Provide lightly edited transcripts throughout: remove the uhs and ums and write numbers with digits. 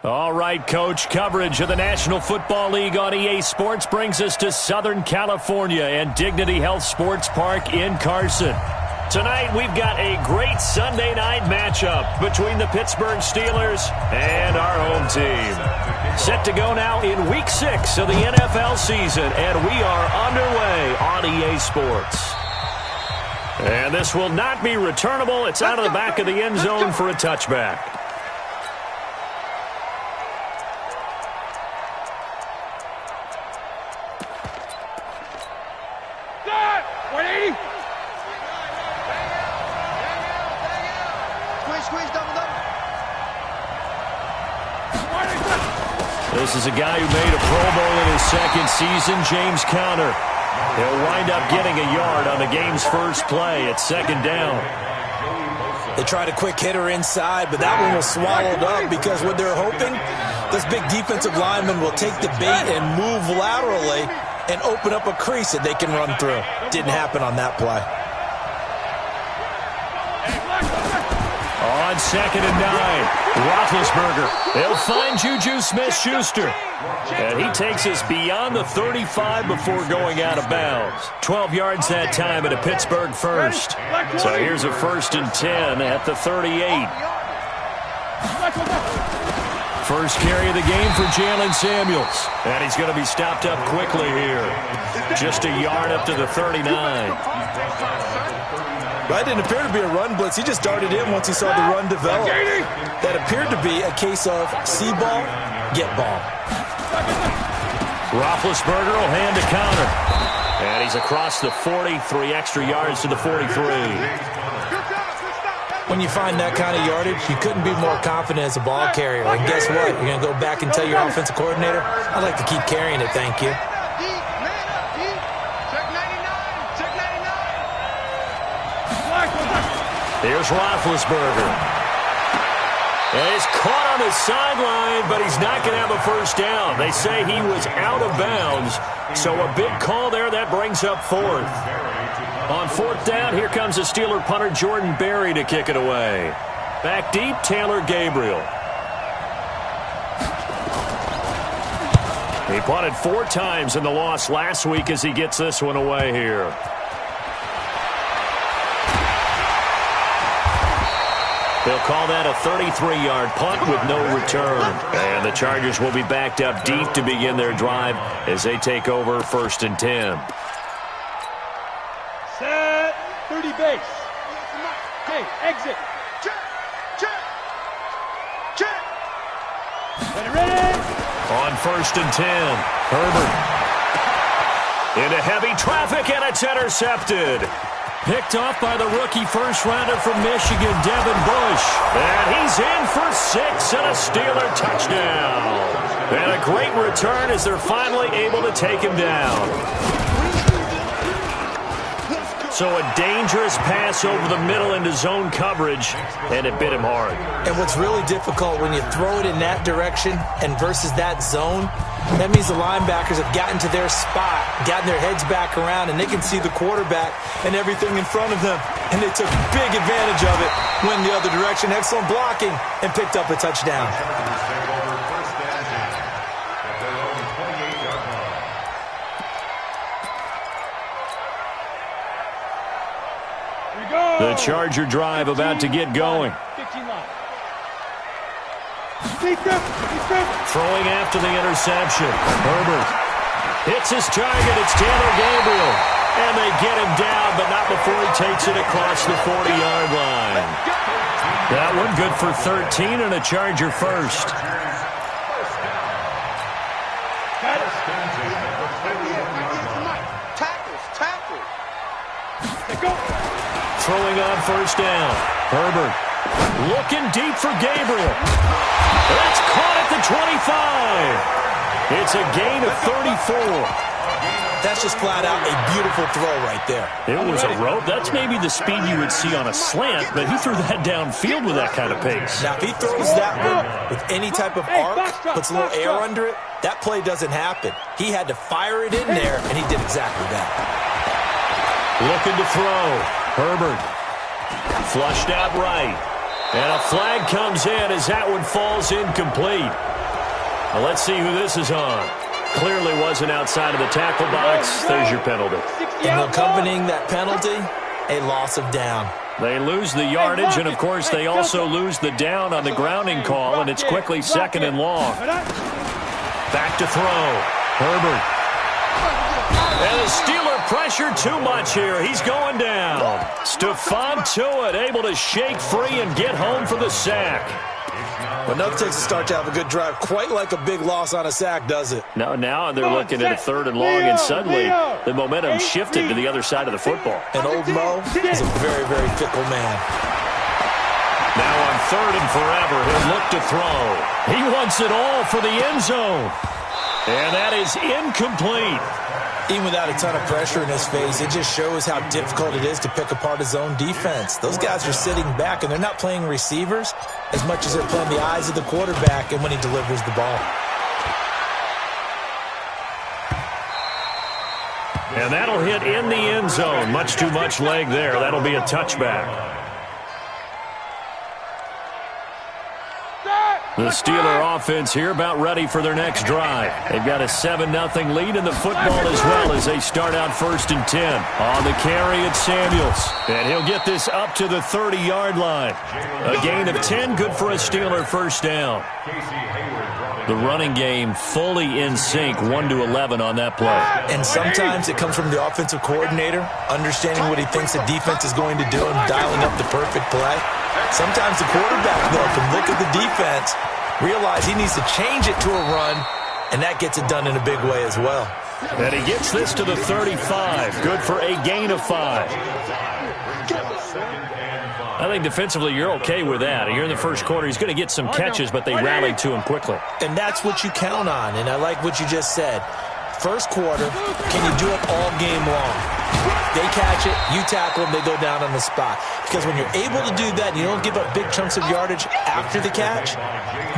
All right, Coach, coverage of the National Football League on EA Sports brings us to Southern California and Dignity Health Sports Park in Carson. Tonight, we've got a great Sunday night matchup between the Pittsburgh Steelers and our home team. Set to go now in Week 6 of the NFL season, and we are underway on EA Sports. And this will not be returnable. It's out of the back of the end zone for a touchback. This is a guy who made a Pro Bowl in his second season, James Conner. He'll wind up getting a yard on the game's first play at second down. They tried a quick hitter inside, but that one was swallowed up because what they're hoping, this big defensive lineman will take the bait and move laterally and open up a crease that they can run through. Didn't happen on that play. On 2nd and 9, Roethlisberger. They'll find Juju Smith-Schuster. And he takes us beyond the 35 before going out of bounds. 12 yards that time at a Pittsburgh first. So here's a 1st and 10 at the 38. First carry of the game for Jalen Samuels. And he's going to be stopped up quickly here. Just a yard up to the 39. That didn't appear to be a run blitz. He just darted in once he saw the run develop. That appeared to be a case of see ball, get ball. Roethlisberger will hand to Conner. And he's across the 40, 3 extra yards to the 43. When you find that kind of yardage, you couldn't be more confident as a ball carrier. And guess what? You're going to go back and tell your offensive coordinator, I'd like to keep carrying it, thank you. Here's Roethlisberger. And he's caught on the sideline, but he's not going to have a first down. They say he was out of bounds, so a big call there. That brings up 4th. On 4th down, here comes the Steeler punter Jordan Berry to kick it away. Back deep, Taylor Gabriel. He punted 4 times in the loss last week as he gets this one away here. They'll call that a 33-yard punt with no return. And the Chargers will be backed up deep to begin their drive as they take over 1st and 10. Set, 30 base. Okay, exit. Check. Ready. On 1st and 10, Herbert. Into heavy traffic, and it's intercepted. Picked off by the rookie first-rounder from Michigan, Devin Bush. And he's in for 6 and a Steeler touchdown. And a great return as they're finally able to take him down. So a dangerous pass over the middle into zone coverage, and it bit him hard. And what's really difficult when you throw it in that direction and versus that zone, that means the linebackers have gotten to their spot, gotten their heads back around, and they can see the quarterback and everything in front of them. And they took big advantage of it, went the other direction, excellent blocking, and picked up a touchdown. The Charger drive about to get going. Throwing after the interception. Herbert hits his target. It's Taylor Gabriel. And they get him down, but not before he takes it across the 40-yard line. That one good for 13 and a Charger first. Throwing on 1st down. Herbert looking deep for Gabriel. That's caught at the 25. It's a gain of 34. That's just flat out a beautiful throw right there. It was a rope. That's maybe the speed you would see on a slant, but he threw that downfield with that kind of pace. Now, if he throws that one with any type of arc, puts a little air under it, that play doesn't happen. He had to fire it in there, and he did exactly that. Looking to throw. Herbert. Flushed out right. And a flag comes in as that one falls incomplete. Well, let's see who this is on. Clearly wasn't outside of the tackle box. There's your penalty. And accompanying that penalty, a loss of down. They lose the yardage, and, of course, they also lose the down on the grounding call, and it's quickly 2nd and long. Back to throw. Herbert. And the Steeler pressure too much here. He's going down. Stephon Tuitt able to shake free and get home for the sack. But nothing takes a start to have a good drive. Quite like a big loss on a sack, does it? Now they're looking at a 3rd and long, and suddenly the momentum shifted to the other side of the football. And old Mo is a very, very fickle man. Now on 3rd and forever, he'll look to throw. He wants it all for the end zone. And that is incomplete. Even without a ton of pressure in his face, it just shows how difficult it is to pick apart his own defense. Those guys are sitting back, and they're not playing receivers as much as they're playing the eyes of the quarterback and when he delivers the ball. And that'll hit in the end zone. Much too much leg there. That'll be a touchback. The Steeler offense here about ready for their next drive. They've got a 7-0 lead in the football as well as they start out 1st and 10. On the carry, it's Samuels. And he'll get this up to the 30-yard line. A gain of 10, good for a Steeler first down. The running game fully in sync, 1-11 on that play. And sometimes it comes from the offensive coordinator, understanding what he thinks the defense is going to do and dialing up the perfect play. Sometimes the quarterback, though, can look at the defense, realize he needs to change it to a run, and that gets it done in a big way as well. And he gets this to the 35. Good for a gain of 5. I think defensively you're okay with that. Here in the first quarter, he's going to get some catches, but they rallied to him quickly. And that's what you count on, and I like what you just said. First quarter, can you do it all game long? They catch it, you tackle them, they go down on the spot. Because when you're able to do that and you don't give up big chunks of yardage after the catch,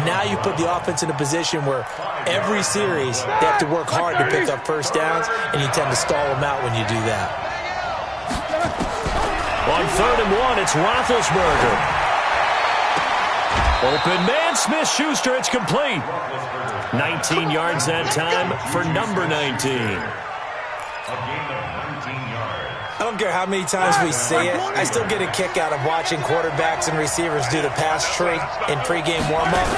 now you put the offense in a position where every series they have to work hard to pick up first downs, and you tend to stall them out when you do that. On 3rd and 1, it's Roethlisberger. Open man, Smith-Schuster, it's complete. 19 yards that time for number 19. I don't care how many times we see it, I still get a kick out of watching quarterbacks and receivers do the pass tree in pregame warm-up.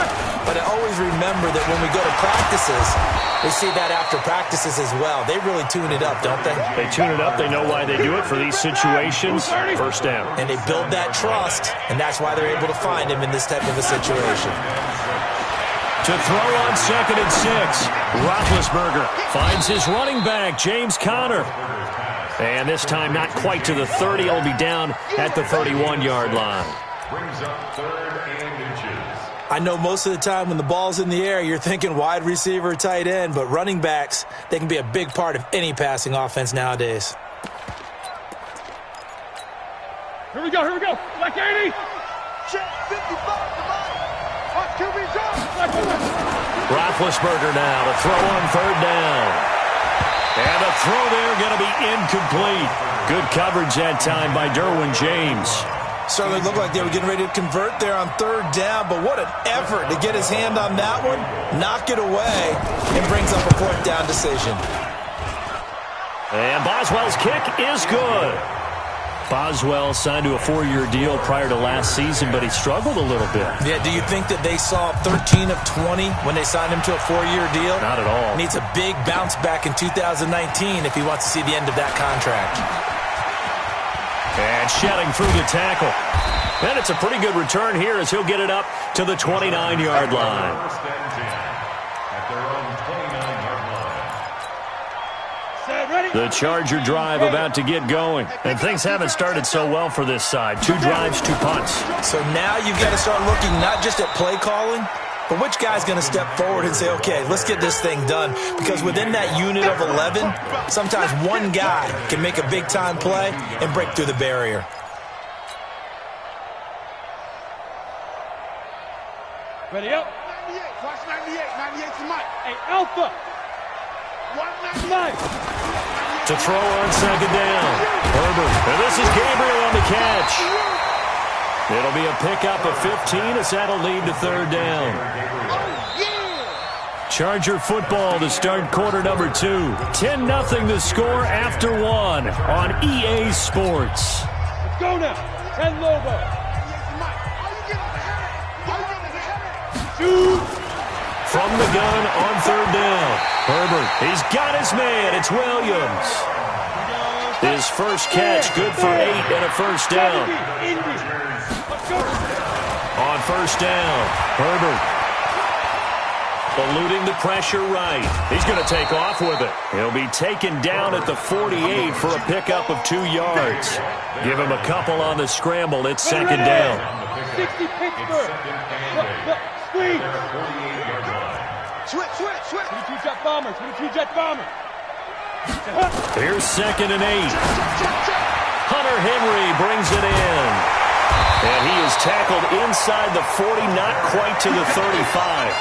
But I always remember that when we go to practices, we see that after practices as well. They really tune it up, don't they? They tune it up. They know why they do it for these situations. First down. And they build that trust, and that's why they're able to find him in this type of a situation. To throw on 2nd and 6. Roethlisberger finds his running back, James Conner. And this time not quite to the 30. He'll be down at the 31-yard line. Brings up 3rd and inches. I know most of the time when the ball's in the air, you're thinking wide receiver, tight end, but running backs, they can be a big part of any passing offense nowadays. Here we go. Black 80. Check 55, Watch QB drop. Roethlisberger now to throw on 3rd down. And a throw there going to be incomplete. Good coverage that time by Derwin James. Certainly looked like they were getting ready to convert there on 3rd down, but what an effort to get his hand on that one, knock it away, and brings up a 4th down decision. And Boswell's kick is good. Boswell signed to a 4-year deal prior to last season, but he struggled a little bit. Yeah, do you think that they saw 13 of 20 when they signed him to a 4-year deal? Not at all. Needs a big bounce back in 2019 if he wants to see the end of that contract. And shedding through the tackle. And it's a pretty good return here as he'll get it up to the 29-yard line. The Charger drive about to get going. And things haven't started so well for this side. 2 drives, 2 punts. So now you've got to start looking not just at play calling, but which guy's going to step forward and say, okay, let's get this thing done. Because within that unit of 11, sometimes one guy can make a big-time play and break through the barrier. Ready up. 98. Watch 98. 98 to Mike. Hey, Alpha. 199. To throw on 2nd down. Herbert. And this is Gabriel on the catch. It'll be a pickup of 15 as that'll lead to third down. Charger football to start quarter number 2. 10-0 the score after 1 on EA Sports. Let's go now. 10 Lobo. Shoot. From the gun on third down. Herbert, he's got his man. It's Williams. His first catch, good for 8 and a first down. On first down, Herbert eluding the pressure right. He's going to take off with it. He'll be taken down at the 48 for a pickup of 2 yards. Give him a couple on the scramble. It's second down. 60 Pittsburgh. Squeeze. Switch. 22 Jet Bomber. 22 Jet Bomber. Here's second and 8. Hunter Henry brings it in. And he is tackled inside the 40, not quite to the 35.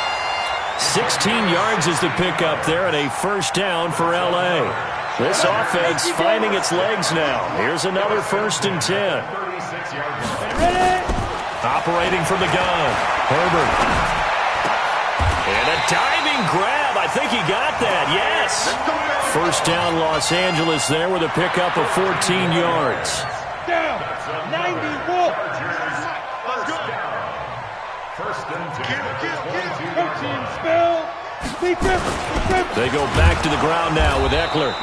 16 yards is the pickup there and a first down for L.A. This offense finding its legs now. Here's another first and 10. Operating from the gun. Herbert. And a diving grab. I think he got that. Yes. First down Los Angeles there with a pickup of 14 yards. Down. 90 Wolf. They go back to the ground now with Eckler.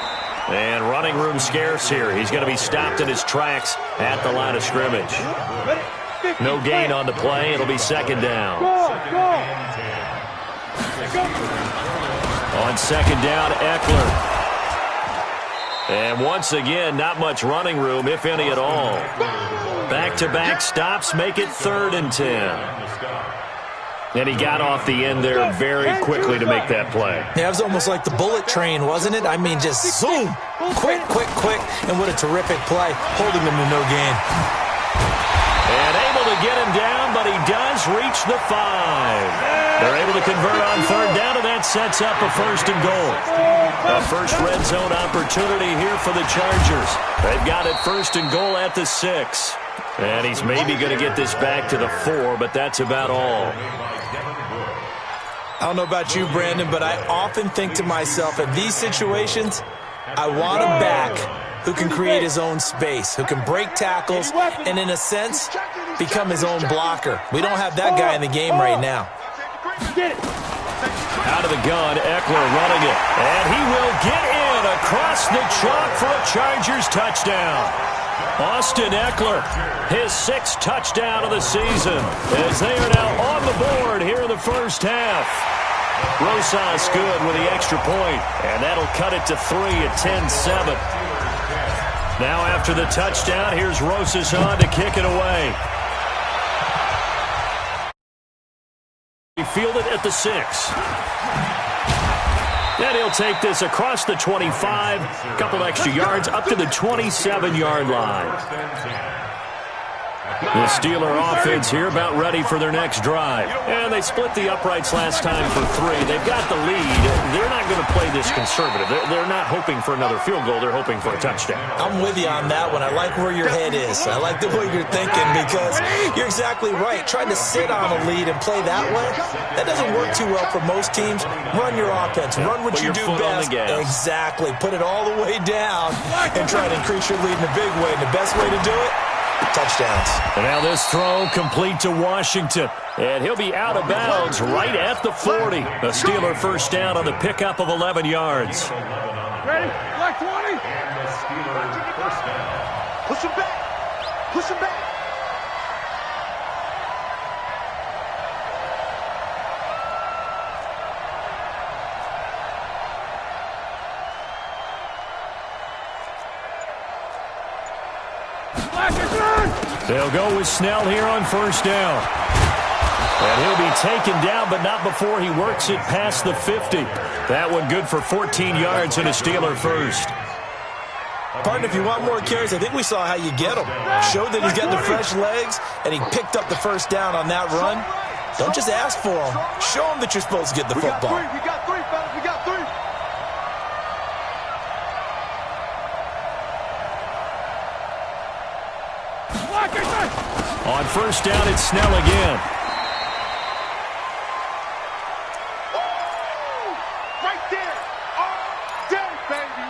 And running room scarce here. He's going to be stopped in his tracks at the line of scrimmage. No gain on the play. It'll be second down. On second down, Eckler. And once again, not much running room, if any at all. Back-to-back stops make it third and 10. And he got off the end there very quickly to make that play. Yeah, it was almost like the bullet train, wasn't it? I mean, just zoom. Quick. And what a terrific play, holding them to no gain. And able to get him down, but he does reach the 5. They're able to convert on third down, and that sets up a first and goal. A first red zone opportunity here for the Chargers. They've got it first and goal at the 6. And he's maybe going to get this back to the 4, but that's about all. I don't know about you, Brandon, but I often think to myself, in these situations, I want a back who can create his own space, who can break tackles, and in a sense, become his own blocker. We don't have that guy in the game right now. Out of the gun, Eckler running it. And he will get in across the chalk for a Chargers touchdown. Austin Eckler, his 6th touchdown of the season, as they are now on the board here in the first half. Rosas good with the extra point, and that'll cut it to 3 at 10-7. Now after the touchdown, here's Rosas on to kick it away. He fielded at the 6. And he'll take this across the 25, a couple extra yards, up to the 27-yard line. The Steeler offense here about ready for their next drive. And they split the uprights last time for 3. They've got the lead. They're not going to play this conservative. They're not hoping for another field goal. They're hoping for a touchdown. I'm with you on that one. I like where your head is. I like the way you're thinking because you're exactly right. Trying to sit on a lead and play that way, that doesn't work too well for most teams. Run your offense. Run what you do best. Exactly. Put it all the way down and try to increase your lead in a big way. And the best way to do it, touchdowns. And now this throw complete to Washington. And he'll be out of bounds right at the 40. A Steeler first down on the pickup of 11 yards. Ready? Black 20. Push him back. Push him back. They'll go with Snell here on first down. And he'll be taken down, but not before he works it past the 50. That one good for 14 yards and a Steeler first. Partner, if you want more carries, I think we saw how you get him. Showed that he's got the fresh legs, and he picked up the first down on that run. Don't just ask for him. Show him that you're supposed to get the football. We got three, fellas. We got 3. On first down, it's Snell again. Right there. All day, baby.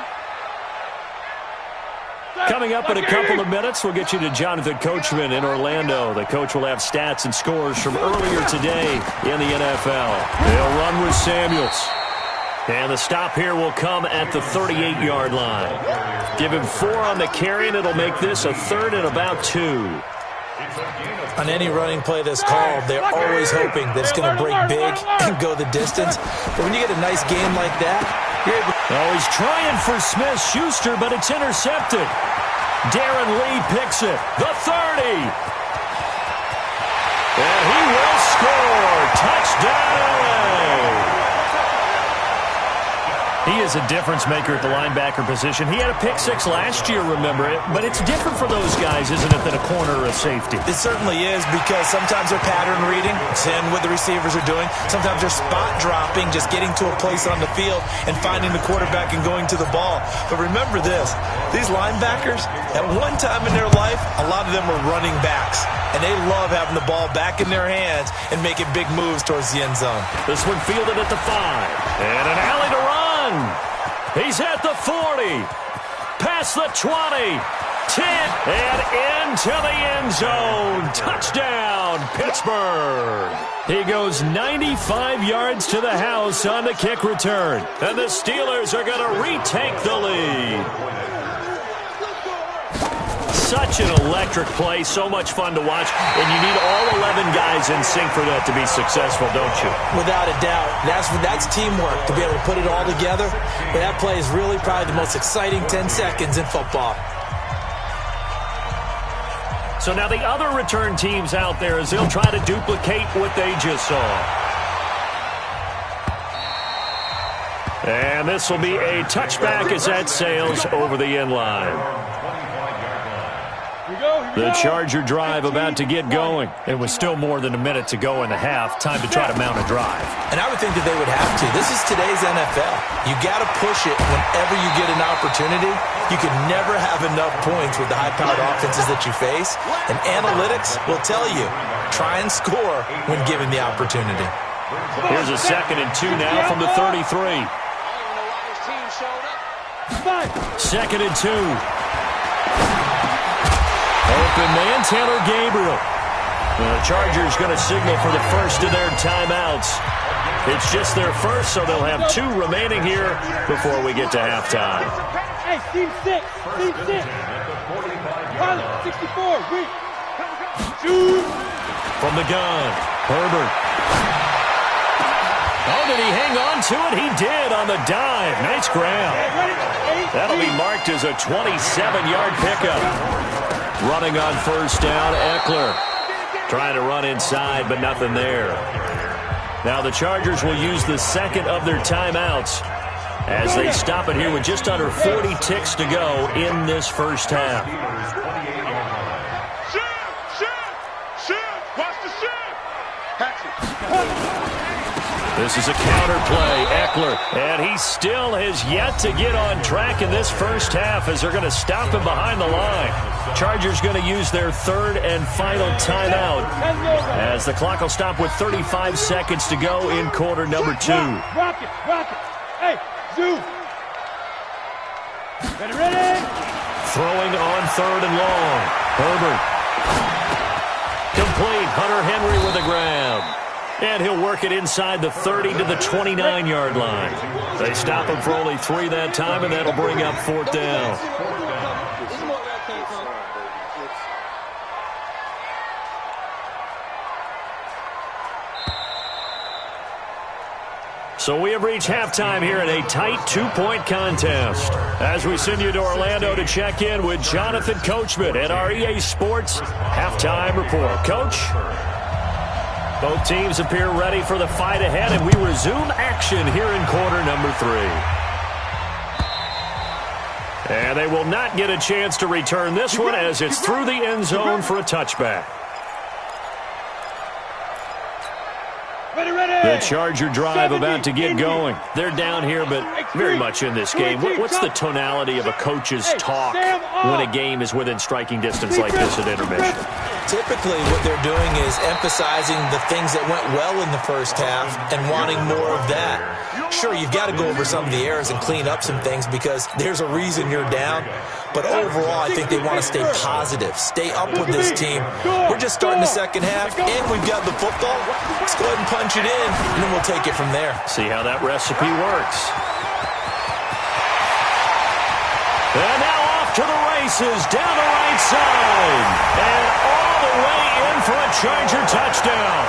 Coming up in a couple of minutes, we'll get you to Jonathan Coachman in Orlando. The coach will have stats and scores from earlier today in the NFL. They'll run with Samuels. And the stop here will come at the 38-yard line. Give him 4 on the carry, and it'll make this a 3rd and about 2. On any running play that's called, they're always hoping that it's going to break big and go the distance. But when you get a nice game like that, you're able to... Oh, he's trying for Smith-Schuster, but it's intercepted. Darren Lee picks it. The 30. And he will score. Touchdown, LA. He is a difference maker at the linebacker position. He had a pick-6 last year, remember it. But it's different for those guys, isn't it, than a corner or a safety? It certainly is, because sometimes they're pattern reading, seeing what the receivers are doing. Sometimes they're spot dropping, just getting to a place on the field and finding the quarterback and going to the ball. But remember this, these linebackers, at one time in their life, a lot of them were running backs. And they love having the ball back in their hands and making big moves towards the end zone. This one fielded at the 5. And an alley to run. He's at the 40. Past the 20. 10. And into the end zone. Touchdown, Pittsburgh. He goes 95 yards to the house on the kick return. And the Steelers are going to retake the lead. Such an electric play, so much fun to watch, and you need all 11 guys in sync for that to be successful, don't you? Without a doubt. That's teamwork, to be able to put it all together. But that play is really probably the most exciting 10 seconds in football. So now the other return teams out there, as they'll try to duplicate what they just saw. And this will be a touchback as that sails over the end line. The Charger drive about to get going. It was still more than a minute to go in the half. Time to try to mount a drive. And I would think that they would have to. This is today's NFL. You got to push it whenever you get an opportunity. You can never have enough points with the high-powered offenses that you face. And analytics will tell you, try and score when given the opportunity. Here's a 2nd and 2 now from the 33. 2nd and 2. Open man, Taylor Gabriel. The Chargers going to signal for the first of their timeouts. It's just their first, so they'll have 2 remaining here before we get to halftime. Hey, team 6. Team 6. Pilot, 64. Shoot. From the gun, Herbert. Oh, did he hang on to it? He did on the dive. Nice grab. That'll be marked as a 27-yard pickup. Running on first down, Eckler. Trying to run inside, but nothing there. Now the Chargers will use the 2nd of their timeouts as they stop it here with just under 40 ticks to go in this first half. This is a counter play, Eckler, and he still has yet to get on track in this first half as they're going to stop him behind the line. Chargers going to use their 3rd and final timeout as the clock will stop with 35 seconds to go in quarter number 2. Rock it. Hey, Zoo. Ready? Throwing on 3rd and long. Herbert. Complete. Hunter Henry with a grab. And he'll work it inside the 30 to the 29-yard line. They stop him for only 3 that time, and that'll bring up 4th down. So we have reached halftime here in a tight 2-point contest. As we send you to Orlando to check in with Jonathan Coachman at our EA Sports Halftime Report. Coach? Both teams appear ready for the fight ahead, and we resume action here in quarter number 3. And they will not get a chance to return this one as it's through the end zone for a touchback. The Charger drive about to get going. They're down here, but very much in this game. What's the tonality of a coach's talk when a game is within striking distance like this at intermission? Typically, what they're doing is emphasizing the things that went well in the first half and wanting more of that. Sure, you've got to go over some of the errors and clean up some things because there's a reason you're down. But overall, I think they want to stay positive, stay up with this team. We're just starting the second half, and we've got the football. Let's go ahead and punch it in, and then we'll take it from there. See how that recipe works. And now off to the races, down the right side. And all the way in for a Charger touchdown.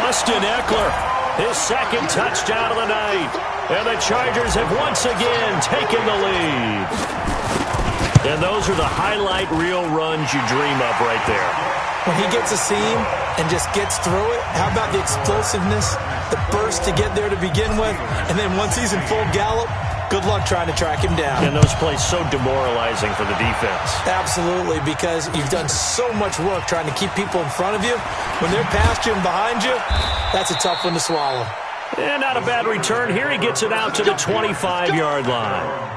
Austin Ekeler, his second touchdown of the night. And the Chargers have once again taken the lead. And those are the highlight reel runs you dream of right there. When he gets a seam and just gets through it, how about the explosiveness, the burst to get there to begin with, and then once he's in full gallop, good luck trying to track him down. And those plays so demoralizing for the defense. Absolutely, because you've done so much work trying to keep people in front of you. When they're past you and behind you, that's a tough one to swallow. And not a bad return here. He gets it out to the 25-yard line.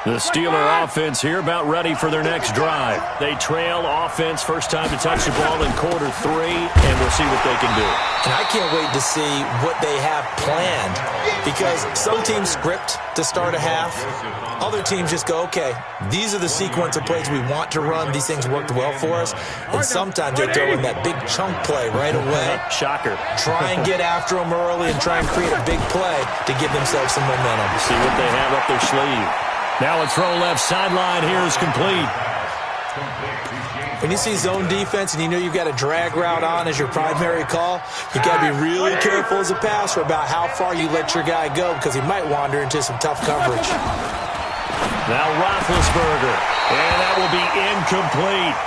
The Steeler offense here about ready for their next drive. They trail offense, first time to touch the ball in quarter 3, and we'll see what they can do. And I can't wait to see what they have planned because some teams script to start a half. Other teams just go, okay, these are the sequence of plays we want to run. These things worked well for us. And sometimes they throw in that big chunk play right away. Shocker. Try and get after them early and try and create a big play to give themselves some momentum. See what they have up their sleeve. Now a throw left sideline here is complete. When you see zone defense and you know you've got a drag route on as your primary call, you got to be really careful as a passer about how far you let your guy go because he might wander into some tough coverage. Now Roethlisberger, and that will be incomplete.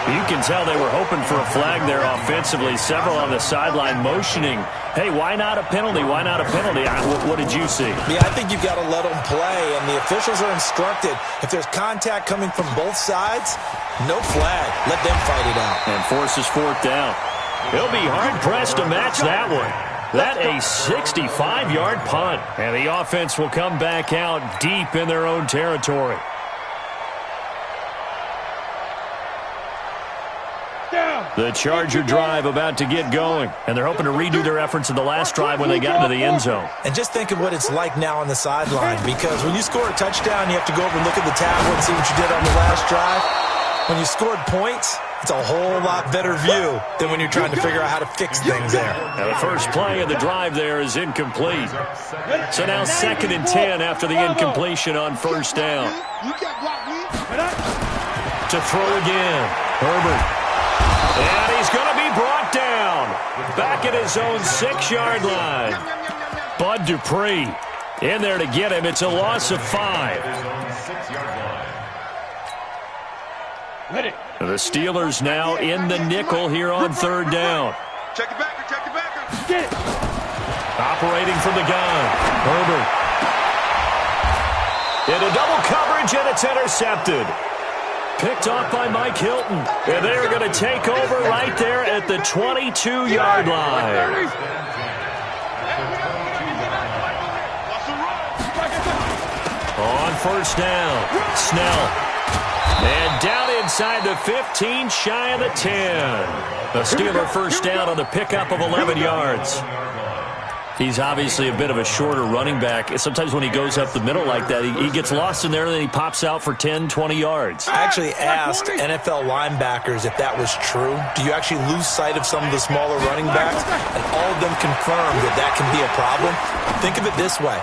You can tell they were hoping for a flag there offensively. Several on the sideline motioning. Hey, why not a penalty? Why not a penalty? What did you see? Yeah, I think you've got to let them play, and the officials are instructed. If there's contact coming from both sides, no flag. Let them fight it out. And forces fourth down. He'll be hard-pressed to match that one. That a 65-yard punt. And the offense will come back out deep in their own territory. The Charger drive about to get going. And they're hoping to redo their efforts in the last drive when they got into the end zone. And just think of what it's like now on the sideline. Because when you score a touchdown, you have to go over and look at the tablet and see what you did on the last drive. When you scored points, it's a whole lot better view than when you're trying to figure out how to fix things there. Now the first play of the drive there is incomplete. So now 2nd and 10 after the incompletion on first down. To throw again, Herbert. And he's going to be brought down. Back at his own 6-yard line. Bud Dupree in there to get him. It's a loss of 5. The Steelers now in the nickel here on 3rd down. Check it back, check it back. Get it. Operating from the gun. Herbert. Into double coverage, and it's intercepted. Picked off by Mike Hilton. And they're going to take over right there at the 22-yard line. On first down, Snell. And down inside the 15, shy of the 10. The Steeler first down on the pickup of 11 yards. He's obviously a bit of a shorter running back. Sometimes when he goes up the middle like that, he gets lost in there and then he pops out for 10, 20 yards. I actually asked NFL linebackers if that was true. Do you actually lose sight of some of the smaller running backs? And all of them confirmed that that can be a problem. Think of it this way.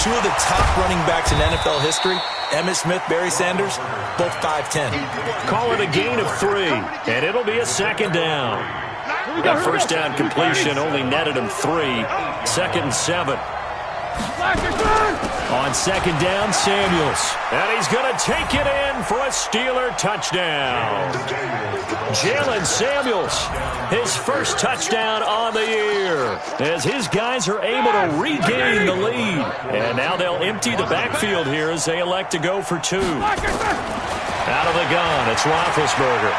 2 of the top running backs in NFL history, Emmitt Smith, Barry Sanders, both 5'10". Call it a gain of 3, and it'll be a 2nd down. That first down completion only netted him 3. 2nd and 7. On 2nd down, Samuels. And he's going to take it in for a Steeler touchdown. Jalen Samuels, his first touchdown on the year, as his guys are able to regain the lead. And now they'll empty the backfield here as they elect to go for 2. Out of the gun, it's Roethlisberger.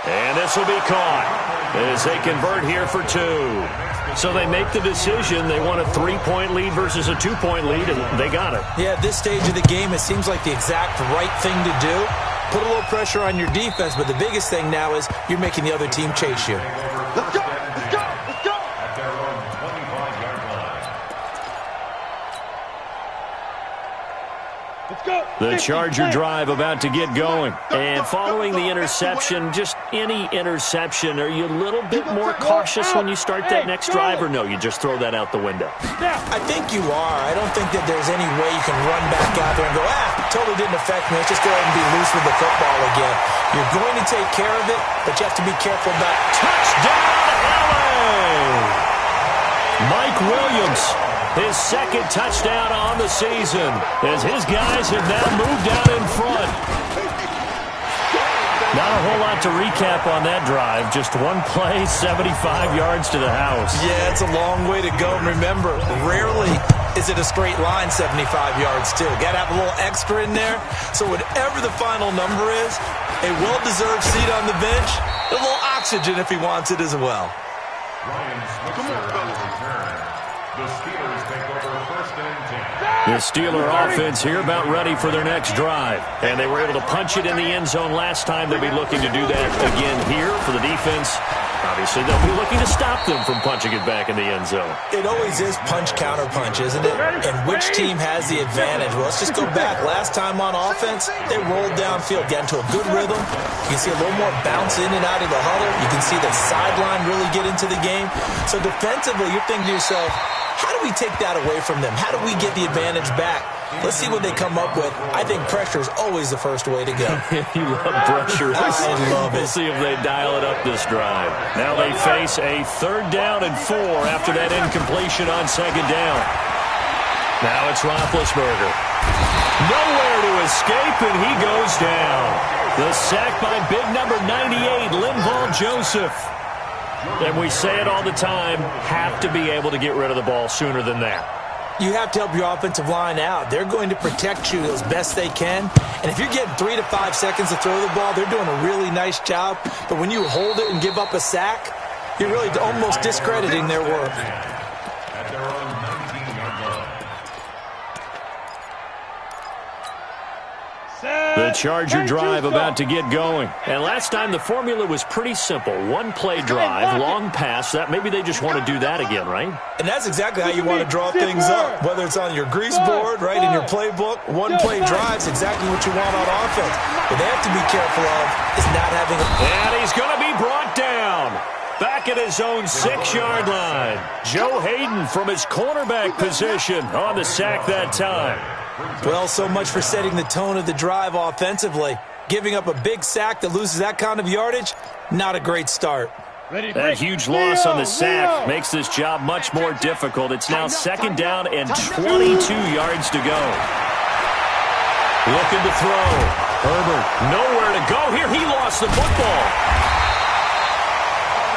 And this will be caught as they convert here for 2. So they make the decision. They want a 3-point lead versus a 2-point lead, and they got it. Yeah, at this stage of the game, it seems like the exact right thing to do. Put a little pressure on your defense, but the biggest thing now is you're making the other team chase you. Let's go! Let's go! Let's go! At their own 25-yard line. Let's go! The Charger drive about to get going. And following the interception, just any interception, are you a little bit more cautious when you start that next drive, or no, you just throw that out the window? I think you are. I don't think that there's any way you can run back out there and go, totally didn't affect me. Let's just go ahead and be loose with the football again. You're going to take care of it, but you have to be careful about touchdown, LA! Mike Williams, his second touchdown on the season, as his guys have now moved out in front. Not a whole lot to recap on that drive. Just one play, 75 yards to the house. Yeah, it's a long way to go. And remember, rarely is it a straight line 75 yards, too. Got to have a little extra in there. So whatever the final number is, a well-deserved seat on the bench, a little oxygen if he wants it as well. Ryan Switzer on the return. The Steelers take over 1st and 10. The Steeler offense here about ready for their next drive. And they were able to punch it in the end zone last time. They'll be looking to do that again here for the defense. Obviously, they'll be looking to stop them from punching it back in the end zone. It always is punch-counter-punch, isn't it? And which team has the advantage? Well, let's just go back. Last time on offense, they rolled downfield, got into a good rhythm. You can see a little more bounce in and out of the huddle. You can see the sideline really get into the game. So defensively, you're thinking to yourself, how do we take that away from them? How do we get the advantage back? Let's see what they come up with. I think pressure is always the first way to go. You love pressure. I love it. We'll see if they dial it up this drive. Now they face a 3rd down and 4 after that incompletion on 2nd down. Now it's Roethlisberger. Nowhere to escape, and he goes down. The sack by big number 98, Linval Joseph. And we say it all the time, have to be able to get rid of the ball sooner than that. You have to help your offensive line out. They're going to protect you as best they can. And if you're getting 3 to 5 seconds to throw the ball, they're doing a really nice job. But when you hold it and give up a sack, you're really almost discrediting their work. At their own 19-yard line. The Charger drive about to get going. And last time the formula was pretty simple. 1-play drive, long pass. That maybe they just want to do that again, right? And that's exactly how you want to draw things up. Whether it's on your grease board, right, in your playbook, 1-play drive's exactly what you want on offense. What they have to be careful of is not having a... And he's going to be brought down. Back at his own 6-yard line. Joe Hayden from his cornerback position on the sack that time. Well, so much for setting the tone of the drive offensively. Giving up a big sack that loses that kind of yardage, not a great start. That huge loss on the sack makes this job much more difficult. It's now 2nd down and 22 yards to go. Looking to throw. Herbert, nowhere to go here. He lost the football.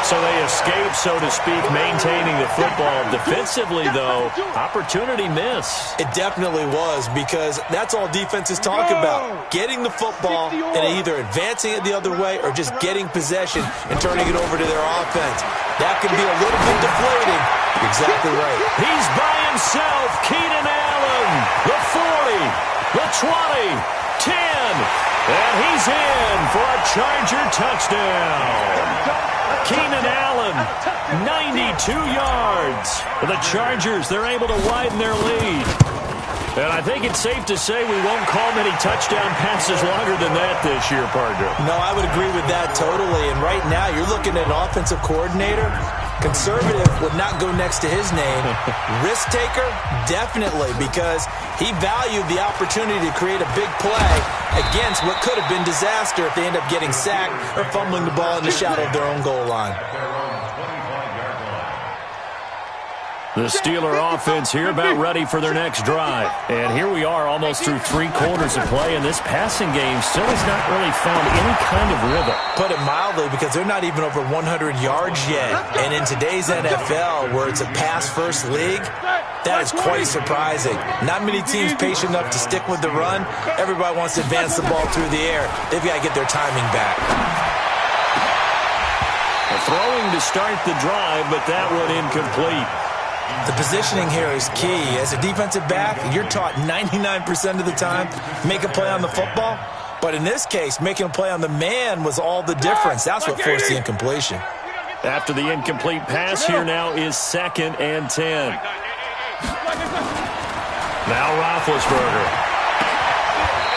So they escape, so to speak, maintaining the football. Defensively, though, opportunity miss. It definitely was, because that's all defenses talk about. Getting the football and either advancing it the other way or just getting possession and turning it over to their offense. That can be a little bit deflating. You're exactly right. He's by himself. Keenan Allen, the 40, the 20, 10, and he's in for a Charger touchdown. Keenan Allen, 92 yards. For the Chargers, they're able to widen their lead. And I think it's safe to say we won't call many touchdown passes longer than that this year, partner. No, I would agree with that totally. And right now, you're looking at an offensive coordinator. Conservative would not go next to his name. Risk taker, definitely, because he valued the opportunity to create a big play against what could have been disaster if they end up getting sacked or fumbling the ball in the shadow of their own goal line. The Steeler offense here about ready for their next drive. And here we are almost through 3 quarters of play, and this passing game still has not really found any kind of rhythm. Put it mildly, because they're not even over 100 yards yet. And in today's NFL, where it's a pass-first league, that is quite surprising. Not many teams patient enough to stick with the run. Everybody wants to advance the ball through the air. They've got to get their timing back. throwing to start the drive, but that one incomplete. The positioning here is key. As a defensive back, you're taught 99% of the time, make a play on the football. But in this case, making a play on the man was all the difference. That's what forced the incompletion. After the incomplete pass, here now is 2nd and 10. Now Roethlisberger.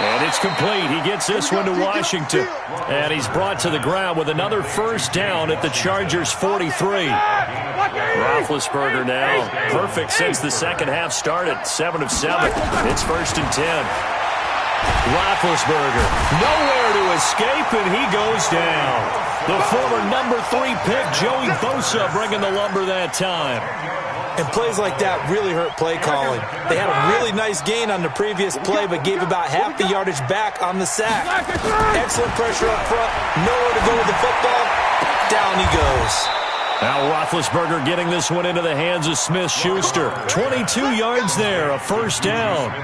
And it's complete. He gets this one to Washington. And he's brought to the ground with another first down at the Chargers' 43. Roethlisberger now perfect since the second half started. 7 of 7. It's 1st and 10. Roethlisberger nowhere to escape, and he goes down. The former number 3 pick, Joey Bosa, bringing the lumber that time. And plays like that really hurt play calling. They had a really nice gain on the previous play, but gave about half the yardage back on the sack. Excellent pressure up front. Nowhere to go with the football. Down he goes. Now Roethlisberger getting this one into the hands of Smith-Schuster. 22 yards there, a first down.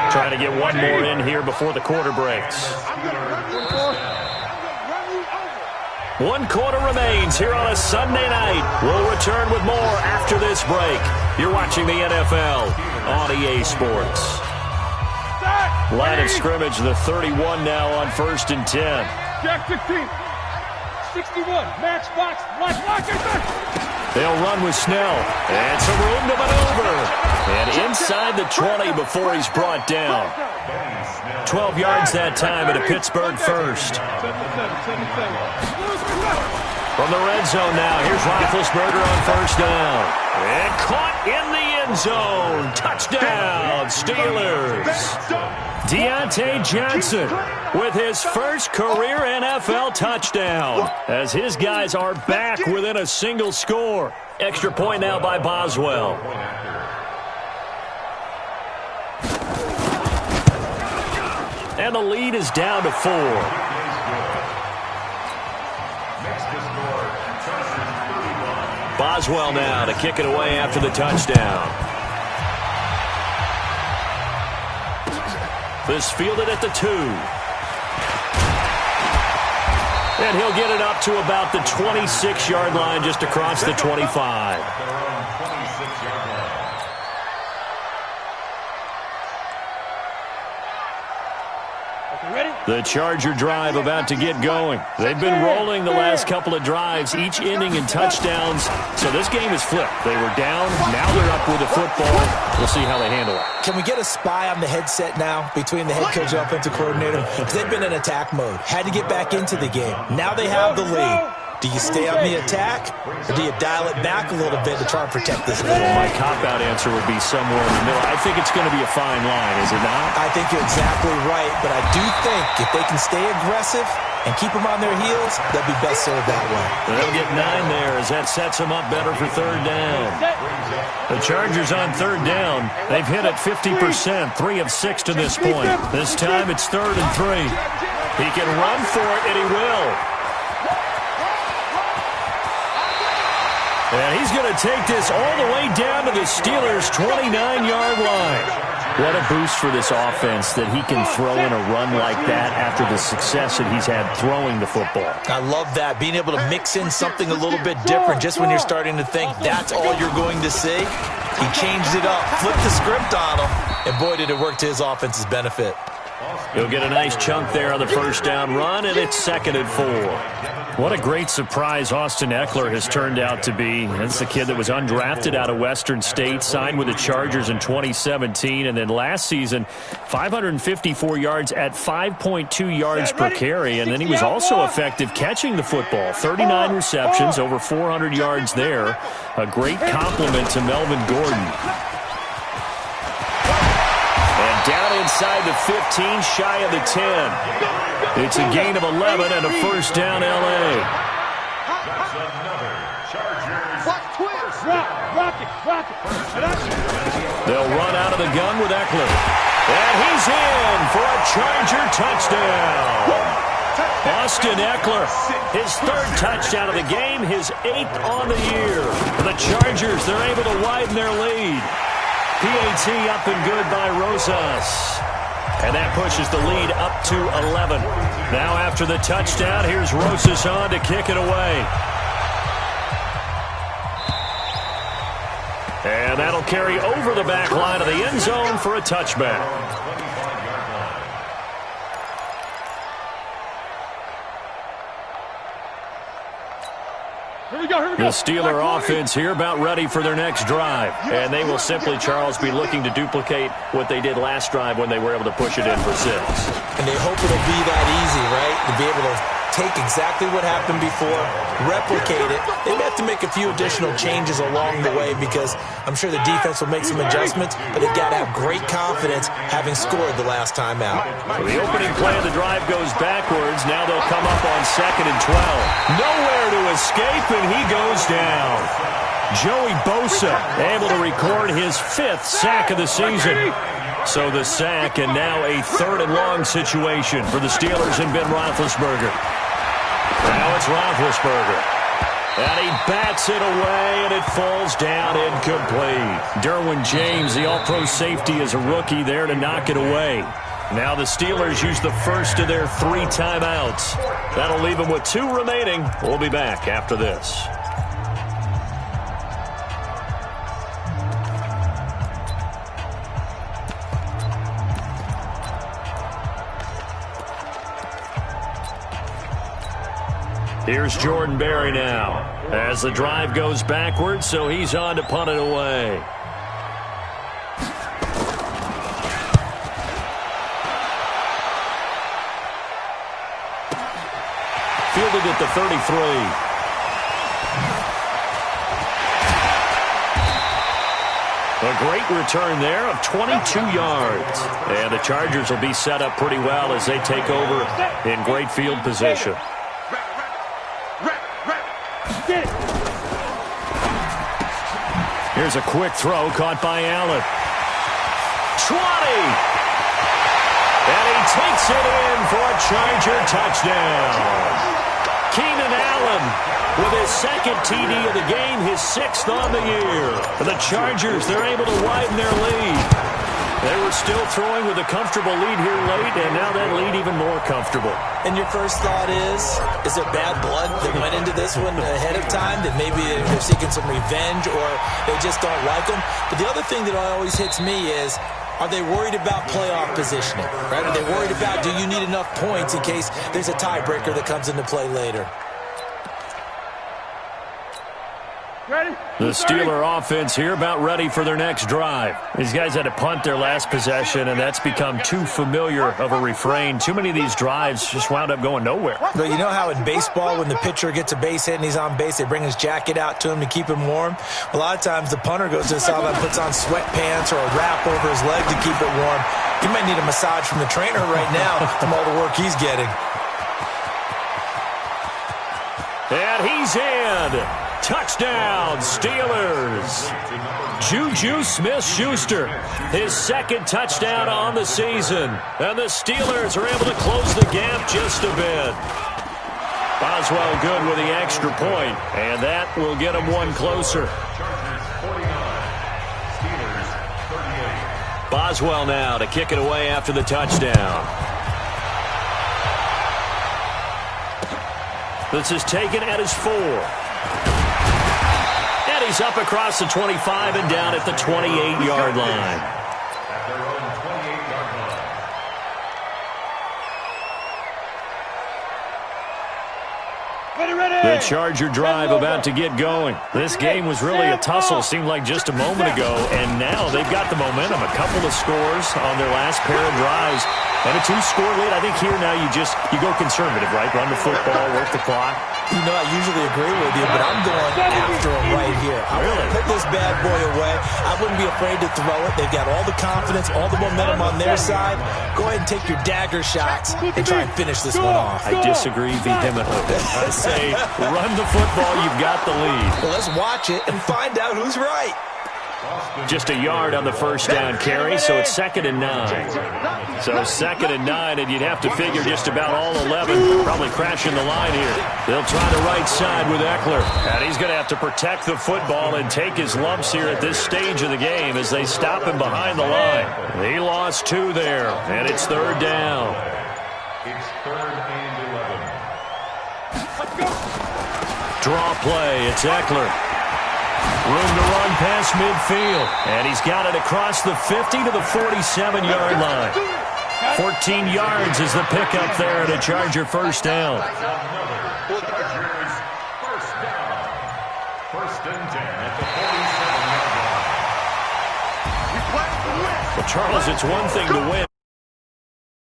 Trying to get one more in here before the quarter breaks. 1 quarter remains here on a Sunday night. We'll return with more after this break. You're watching the NFL on EA Sports. Line of scrimmage, the 31 now on 1st and 10. Jack 15. 61. Match box. Block. They'll run with Snell. And some room to maneuver. And inside the 20 before he's brought down. 12 yards that time at a Pittsburgh first. From the red zone now, here's Roethlisberger on first down. And caught in the end zone. Touchdown, Steelers. Deontay Johnson with his first career NFL touchdown as his guys are back within a single score. Extra point now by Boswell. And the lead is down to 4. Boswell now to kick it away after the touchdown. This fielded at the 2. And he'll get it up to about the 26-yard line just across the 25. The Charger drive about to get going. They've been rolling the last couple of drives, each ending in touchdowns. So this game is flipped. They were down. Now they're up with the football. We'll see how they handle it. Can we get a spy on the headset now between the head coach and offensive coordinator? Because they've been in attack mode. Had to get back into the game. Now they have the lead. Do you stay on the attack, or do you dial it back a little bit to try and protect this lead? Well, my cop-out answer would be somewhere in the middle. I think it's going to be a fine line, is it not? I think you're exactly right, but I do think if they can stay aggressive and keep them on their heels, they'll be best served that way. They'll get 9 there as that sets them up better for 3rd down. The Chargers on 3rd down. They've hit it 50%, 3 of 6 to this point. This time it's 3rd and 3. He can run for it, and he will. And he's going to take this all the way down to the Steelers' 29-yard line. What a boost for this offense that he can throw in a run like that after the success that he's had throwing the football. I love that, being able to mix in something a little bit different just when you're starting to think that's all you're going to see. He changed it up, flipped the script on him, and boy, did it work to his offense's benefit. He'll get a nice chunk there on the first down run, and it's 2nd and 4. What a great surprise Austin Ekeler has turned out to be. That's the kid that was undrafted out of Western State, signed with the Chargers in 2017, and then last season, 554 yards at 5.2 yards per carry, and then he was also effective catching the football. 39 receptions, over 400 yards there. A great compliment to Melvin Gordon. Down inside the 15, shy of the 10. It's a gain of 11 and a first down, L.A. They'll run out of the gun with Ekeler. And he's in for a Charger touchdown. Austin Ekeler, his 3rd touchdown of the game, his 8th on the year. For the Chargers, they're able to widen their lead. PAT up and good by Rosas. And that pushes the lead up to 11. Now after the touchdown, here's Rosas on to kick it away. And that'll carry over the back line of the end zone for a touchback. The Steeler offense here about ready for their next drive. And they will simply, Charles, be looking to duplicate what they did last drive when they were able to push it in for 6. And they hope it'll be that easy, right? To be able to take exactly what happened before, replicate it. They may have to make a few additional changes along the way because I'm sure the defense will make some adjustments, but they've got to have great confidence having scored the last time out. So the opening play of the drive goes backwards. Now they'll come up on 2nd and 12. Nowhere to escape, and he goes down. Joey Bosa able to record his 5th sack of the season. So the sack, and now a 3rd and long situation for the Steelers and Ben Roethlisberger. Now it's Roethlisberger. And he bats it away, and it falls down incomplete. Derwin James, the all-pro safety, is a rookie there to knock it away. Now the Steelers use the first of their 3 timeouts. That'll leave them with 2 remaining. We'll be back after this. Here's Jordan Berry now as the drive goes backwards, so he's on to punt it away. Fielded at the 33. A great return there of 22 yards. And the Chargers will be set up pretty well as they take over in great field position. Here's a quick throw caught by Allen. 20! And he takes it in for a Charger touchdown. Keenan Allen with his 2nd TD of the game, his 6th on the year. For the Chargers, they're able to widen their lead. They were still throwing with a comfortable lead here late, and now that lead even more comfortable. And your first thought is there bad blood that went into this one ahead of time, that maybe they're seeking some revenge or they just don't like them? But the other thing that always hits me is, are they worried about playoff positioning? Right? Are they worried about, do you need enough points in case there's a tiebreaker that comes into play later? Ready? The Steeler offense here about ready for their next drive. These guys had to punt their last possession, and that's become too familiar of a refrain. Too many of these drives just wound up going nowhere. But you know how in baseball, when the pitcher gets a base hit and he's on base, they bring his jacket out to him to keep him warm? A lot of times the punter goes to the sideline, puts on sweatpants or a wrap over his leg to keep it warm. He might need a massage from the trainer right now from all the work he's getting. And he's in. Touchdown, Steelers. Juju Smith-Schuster, his 2nd touchdown on the season. And the Steelers are able to close the gap just a bit. Boswell good with the extra point, and that will get him 1 closer. Boswell now to kick it away after the touchdown. This is taken at his 4. And he's up across the 25 and down at the 28-yard line. At their own 28-yard line. The Charger drive about to get going. This game was really a tussle, seemed like just a moment ago, and now they've got the momentum. A couple of scores on their last pair of drives. And a 2-score lead. I think here now you go conservative, right? Run the football, work the clock. You know, I usually agree with you, but I'm going after him right here. I want to put this bad boy away. I wouldn't be afraid to throw it. They've got all the confidence, all the momentum on their side. Go ahead and take your dagger shots and try and finish this one off. I disagree vehemently. I say run the football. You've got the lead. Well, let's watch it and find out who's right. Just a yard on the first down carry, so it's 2nd and 9. So 2nd and 9, and you'd have to figure just about all 11 probably crashing the line here. They'll try the right side with Eckler. And he's going to have to protect the football and take his lumps here at this stage of the game as they stop him behind the line. He lost 2 there, and it's 3rd down. It's 3rd and 11. Draw play, it's Eckler. Room to run past midfield. And he's got it across the 50 to the 47-yard line. 14 yards is the pickup there and a Charger first down. Chargers first down. 1st and 10 at the 47-yard line. Well, Charles, it's one thing to win.